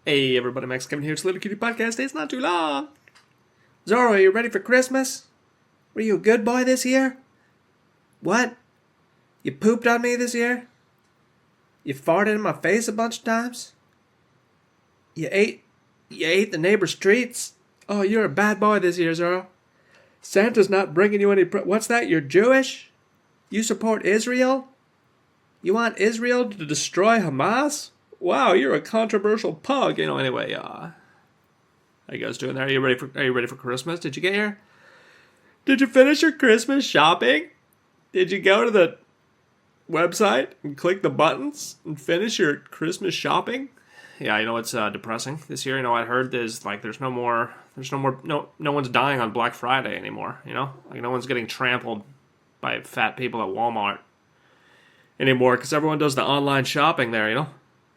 Hey everybody, Max Kevin here. It's Little Cutie Podcast. It's not too long. Zorro, are you ready for Christmas? Were you a good boy this year? What? You pooped on me this year? You farted in my face a bunch of times? You ate the neighbor's treats? Oh, you're a bad boy this year, Zorro. Santa's not bringing you any what's that? You're Jewish? You support Israel? You want Israel to destroy Hamas? Wow, you're a controversial pug. Anyway, how you guys doing there? Are you ready for Christmas? Did you get here? Did you finish your Christmas shopping? Did you go to the website and click the buttons and finish your Christmas shopping? Yeah, it's depressing this year. I heard there's no one's dying on Black Friday anymore. Like no one's getting trampled by fat people at Walmart anymore because everyone does the online shopping there.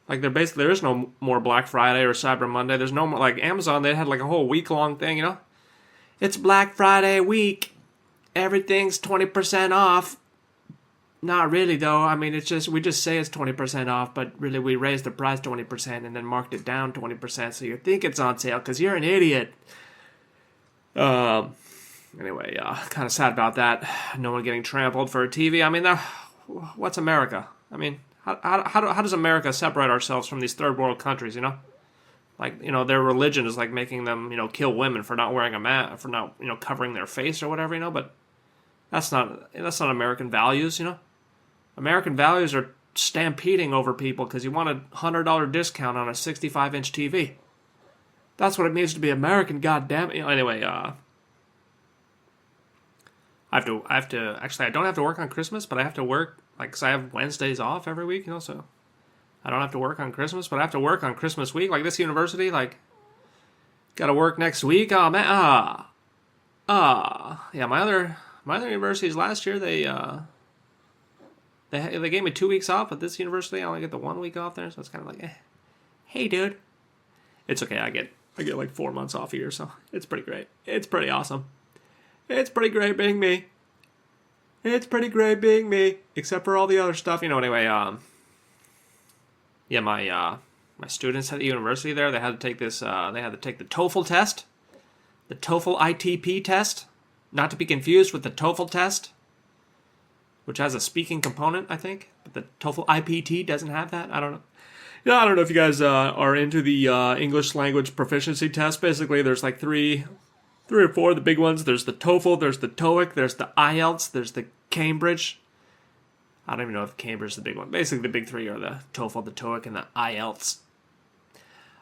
Like there is no more Black Friday or Cyber Monday. There's no more, like Amazon, they had like a whole week-long thing, It's Black Friday week. Everything's 20% off. Not really though. I mean, we just say it's 20% off, but really we raised the price 20% and then marked it down 20%, so you think it's on sale because you're an idiot. Anyway, kind of sad about that. No one getting trampled for a TV. I mean, what's America? I mean, how does America separate ourselves from these third world countries, Like, their religion is like making them, kill women for not wearing a mask, for not, covering their face or whatever, but that's not American values, American values are stampeding over people because you want a $100 discount on a 65-inch TV. That's what it means to be American, goddammit. Anyway, I have to, actually, I don't have to work on Christmas, but I have to work, because I have Wednesdays off every week, so I don't have to work on Christmas, but I have to work on Christmas week, like this university, gotta work next week. Oh, man, yeah, my other universities last year, they gave me 2 weeks off, but this university, I only get the 1 week off there, so it's kind of like, hey, dude. It's okay, I get like 4 months off a year, so it's pretty great. It's pretty awesome. It's pretty great being me. It's pretty great being me, except for all the other stuff. Anyway, yeah, my students at the university there, they had to take this, they had to take the TOEFL test, the TOEFL ITP test, not to be confused with the TOEFL test, which has a speaking component, I think, but the TOEFL IPT doesn't have that. I don't know. I don't know if you guys are into the English language proficiency test. Basically, there's like three or four of the big ones. There's the TOEFL, there's the TOEIC, there's the IELTS, there's the Cambridge. I don't even know if Cambridge is the big one. Basically, the big three are the TOEFL, the TOEIC, and the IELTS.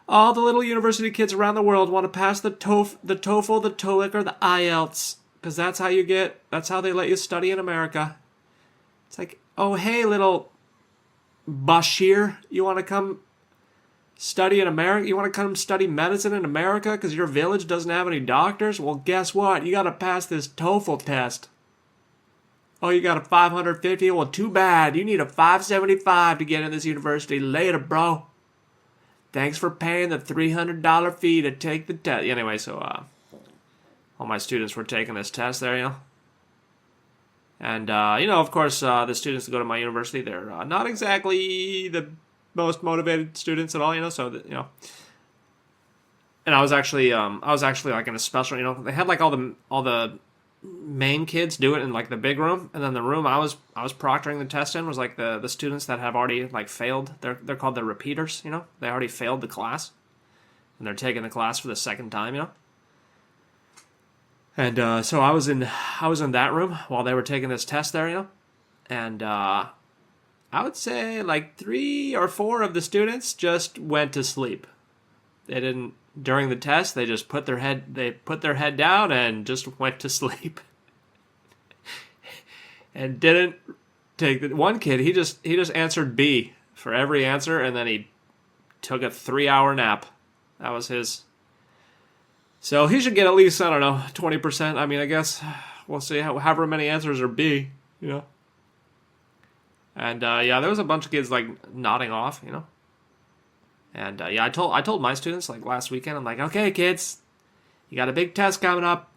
All the little university kids around the world want to pass the TOEFL, the TOEIC, or the IELTS, because that's how they let you study in America. It's like, oh, hey, little Bashir, you want to come study in America? You want to come study medicine in America because your village doesn't have any doctors? Well, guess what? You got to pass this TOEFL test. Oh, you got a 550? Well, too bad. You need a 575 to get in this university. Later, bro. Thanks for paying the $300 fee to take the test. Anyway, so all my students were taking this test there, And, of course, the students that go to my university, they're not exactly the most motivated students at all, so, And I was actually like in a special, they had like all the main kids do it in like the big room, and then the room I was proctoring the test in was like the students that have already like failed. They're called the repeaters, They already failed the class, and they're taking the class for the second time, And so I was in that room while they were taking this test there, And I would say like 3 or 4 of the students just went to sleep. They didn't during the test. They just put their head down and just went to sleep. And didn't take the one kid. He just answered B for every answer, and then he took a 3-hour nap. That was his. So he should get at least, I don't know, 20%. I mean, I guess we'll see however many answers are B, And yeah, there was a bunch of kids like nodding off, And yeah, I told my students like last weekend, I'm like, okay, kids, you got a big test coming up.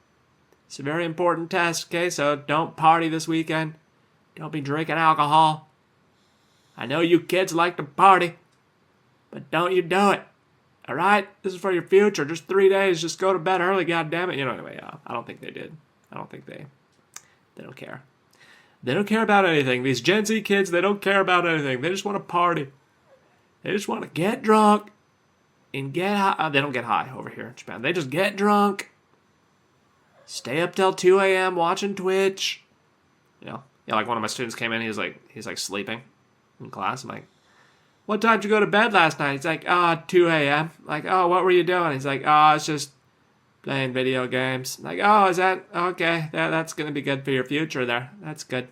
It's a very important test, okay? So don't party this weekend. Don't be drinking alcohol. I know you kids like to party, but don't you do it. All right, this is for your future. Just 3 days. Just go to bed early. God damn it. Anyway, I don't think they did. I don't think they don't care. They don't care about anything. These Gen Z kids, they don't care about anything. They just want to party. They just want to get drunk and get high. They don't get high over here in Japan. They just get drunk, stay up till 2 a.m. watching Twitch. Yeah, like one of my students came in. He's like sleeping in class. I'm like, what time did you go to bed last night? He's like, 2 a.m. Like, oh, what were you doing? He's like, it's just playing video games. Like, oh, is that okay? That's gonna be good for your future. There, that's good.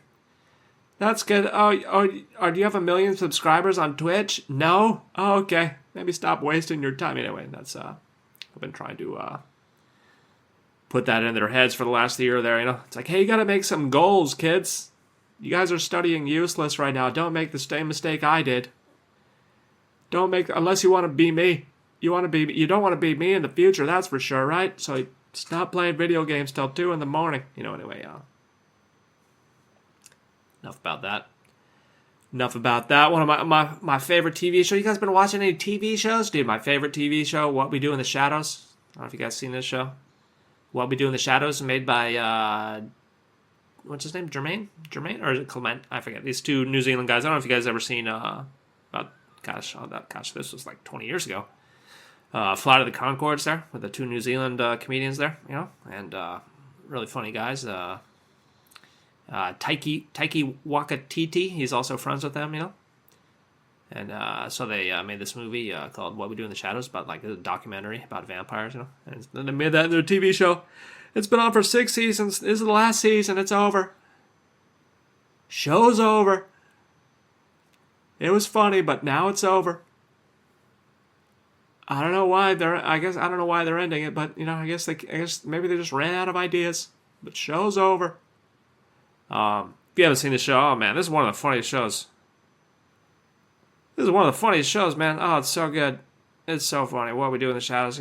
That's good. Oh, do you have 1 million subscribers on Twitch? No. Oh, okay. Maybe stop wasting your time. Anyway, that's I've been trying to put that in their heads for the last year. There, it's like, hey, you got to make some goals, kids. You guys are studying useless right now. Don't make the same mistake I did. Don't make unless you want to be me. You don't want to be me in the future. That's for sure, right? So stop playing video games till 2 a.m. Anyway, enough about that. One of my favorite TV show. You guys been watching any TV shows? Dude, my favorite TV show, What We Do in the Shadows. I don't know if you guys seen this show. What We Do in the Shadows, made by what's his name? Jermaine, or is it Clement? I forget. These two New Zealand guys. I don't know if you guys ever seen this was like 20 years ago. Flight of the Conchords there with the two New Zealand comedians there, and really funny guys. Taiki Wakatiti, he's also friends with them, and so they made this movie called What We Do in the Shadows, about like a documentary about vampires, and then they made that into a TV show. It's been on for 6 seasons. This is the last season. It's over. Show's over. It was funny, but now it's over. I don't know why I don't know why they're ending it, but I guess maybe they just ran out of ideas. But show's over. If you haven't seen the show, oh man, this is one of the funniest shows. This is one of the funniest shows, man. Oh, it's so good. It's so funny. What We Do in the Shadows,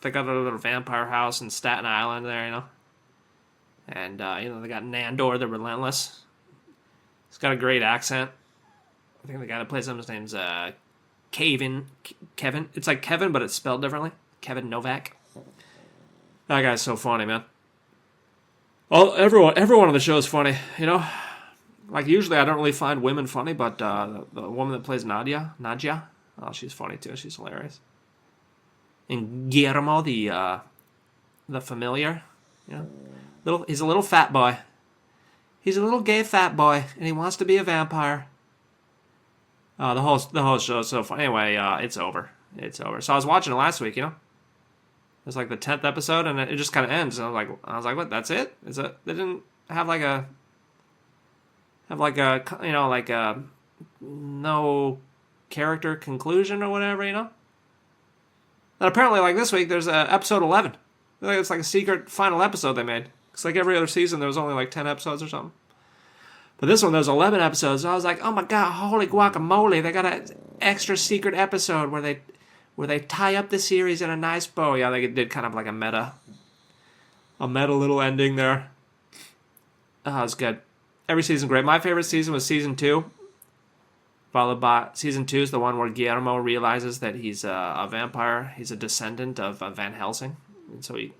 they got a little vampire house in Staten Island there, and they got Nandor, the Relentless. He's got a great accent. I think the guy that plays him, his name's Kevin. It's like Kevin, but it's spelled differently. Kevin Novak. That guy's so funny, man. Everyone on the show is funny, Like usually I don't really find women funny, but the woman that plays Nadia, oh, she's funny too. She's hilarious. And Guillermo, the familiar, he's a little fat boy. He's a little gay fat boy, and he wants to be a vampire. The whole show is so fun. Anyway, it's over. So I was watching it last week, It was like the 10th episode, and it just kind of ends. And I was like, what? That's it? Is it? They didn't have no character conclusion or whatever, And apparently, like this week, there's episode 11. It's like a secret final episode they made. It's like every other season, there was only like 10 episodes or something. But this one, there's 11 episodes. So I was like, oh my god, holy guacamole! They got an extra secret episode where they tie up the series in a nice bow. Yeah, they did kind of like a meta little ending there. Oh, it was good. Every season great. My favorite season was season 2. Followed by season 2 is the one where Guillermo realizes that he's a vampire. He's a descendant of Van Helsing, and so he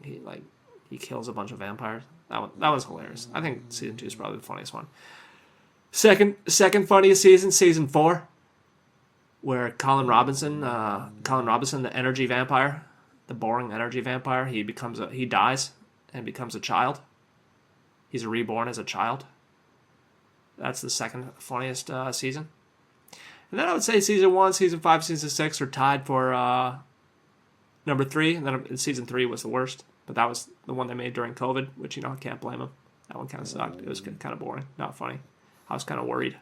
kills a bunch of vampires. That was hilarious. I think season 2 is probably the funniest one. Second funniest season 4, where Colin Robinson, the energy vampire, the boring energy vampire, he dies and becomes a child. He's reborn as a child. That's the second funniest season. And then I would say season 1, season 5, season 6 are tied for number 3. And then season 3 was the worst. But that was the one they made during COVID, which, I can't blame them. That one kind of sucked. It was kind of boring, not funny. I was kind of worried.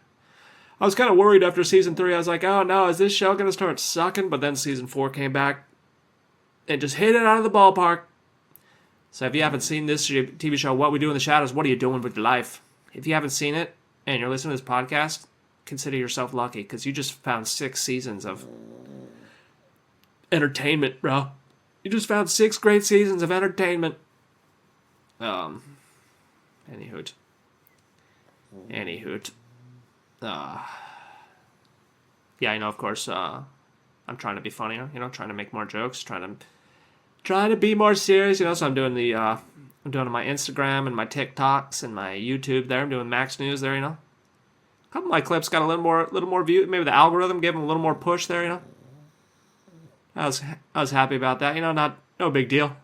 After season 3. I was like, oh no, is this show going to start sucking? But then season 4 came back and just hit it out of the ballpark. So if you haven't seen this TV show, What We Do in the Shadows, what are you doing with your life? If you haven't seen it and you're listening to this podcast, consider yourself lucky, because you just found 6 seasons of entertainment, bro. You just found 6 great seasons of entertainment. Anyhoot. Yeah, of course, I'm trying to be funnier, trying to make more jokes, trying to be more serious, so I'm doing I'm doing my Instagram and my TikToks and my YouTube there. I'm doing Max News there, A couple of my clips got a little more view. Maybe the algorithm gave them a little more push there, I was happy about that, no big deal.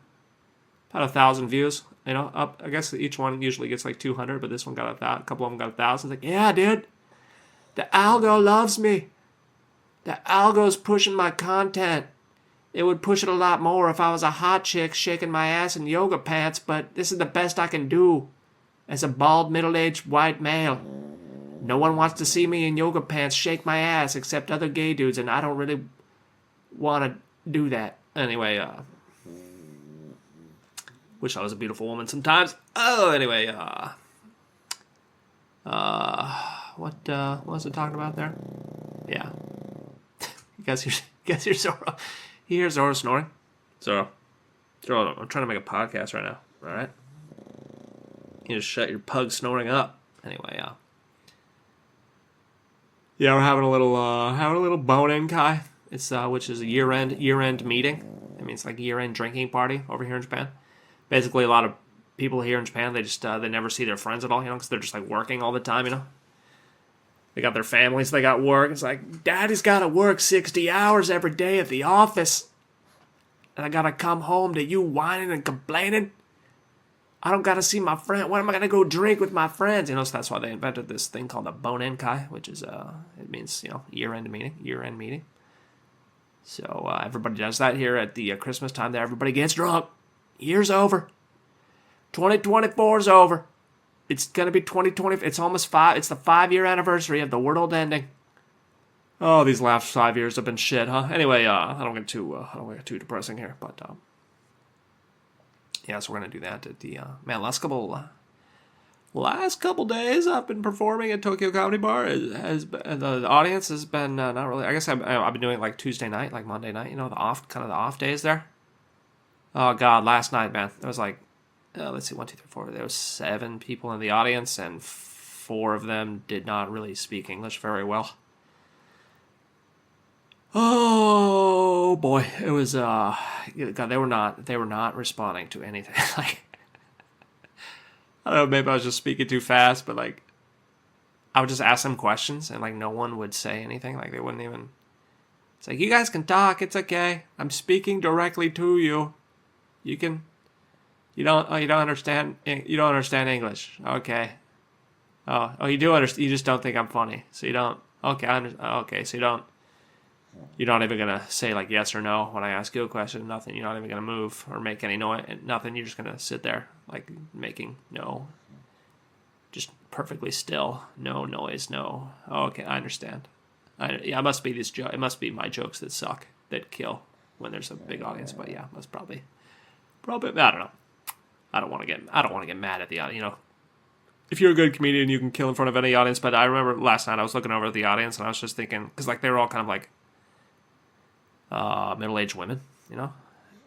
About 1,000 views, up. I guess each one usually gets like 200, but this one got a couple of them got 1,000. It's like, yeah, dude, the algo loves me. The algo's pushing my content. It would push it a lot more if I was a hot chick shaking my ass in yoga pants, but this is the best I can do as a bald, middle-aged white male. No one wants to see me in yoga pants shake my ass except other gay dudes, and I don't really want to do that. Anyway, wish I was a beautiful woman sometimes. Oh, anyway, what was it talking about there? Yeah. You guys hear Zoro? You hear Zoro snoring? Zoro, I'm trying to make a podcast right now, alright? You just shut your pug snoring up. Anyway, yeah, we're having a little bonenkai. It's which is a year-end meeting. I mean, it's like a year-end drinking party over here in Japan. Basically, a lot of people here in Japan, they just they never see their friends at all, because they're just like working all the time, They got their families, they got work. It's like, Daddy's got to work 60 hours every day at the office, and I got to come home to you whining and complaining. I don't got to see my friend. When am I going to go drink with my friends? So that's why they invented this thing called a bonenkai, which is it means year-end meeting. So everybody does that here at the Christmas time. There, everybody gets drunk. Year's over. 2024's over. It's gonna be 2020. It's almost 5. It's the 5-year anniversary of the world ending. Oh, these last 5 years have been shit, huh? Anyway, I don't get too depressing here, but yeah, so we're gonna do that at the last couple days. I've been performing at Tokyo Comedy Bar. The audience has been not really. I guess I've been doing it like Tuesday night, like Monday night. The off days there. Oh God, last night, man, there was like, let's see, 1, 2, 3, 4. There was 7 people in the audience, and 4 of them did not really speak English very well. Oh boy, it was God, they were not responding to anything. Like, I don't know, maybe I was just speaking too fast, but like, I would just ask them questions, and like no one would say anything. Like they wouldn't even. It's like, you guys can talk. It's okay. I'm speaking directly to you. You don't understand English. Okay. Oh, you do understand. You just don't think I'm funny. So you don't. Okay, okay. So you're not even gonna say like yes or no when I ask you a question. Nothing. You're not even gonna move or make any noise. Nothing. You're just gonna sit there like making just perfectly still. No noise. No. Oh, okay, I understand. It must be it must be my jokes that suck, that kill when there's a big audience. But yeah, that's probably. I don't know. I don't want to get mad at the audience. If you're a good comedian, you can kill in front of any audience. But I remember last night I was looking over at the audience and I was just thinking, because like they were all kind of like middle-aged women, And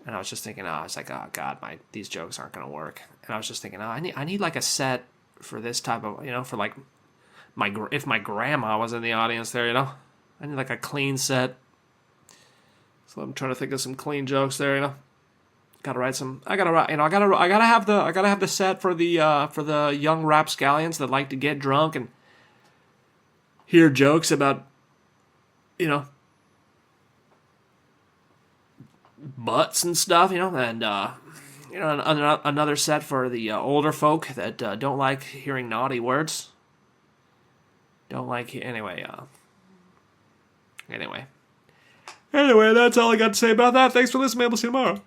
I was just thinking, I was like, oh God, these jokes aren't gonna work. And I was just thinking, I need like a set for this type of, for like if my grandma was in the audience there, I need like a clean set. So I'm trying to think of some clean jokes there, Gotta write some. I gotta have the set for the young rapscallions that like to get drunk and hear jokes about, butts and stuff, and another set for the older folk that don't like hearing naughty words. Anyway, that's all I got to say about that. Thanks for listening. We'll see you tomorrow.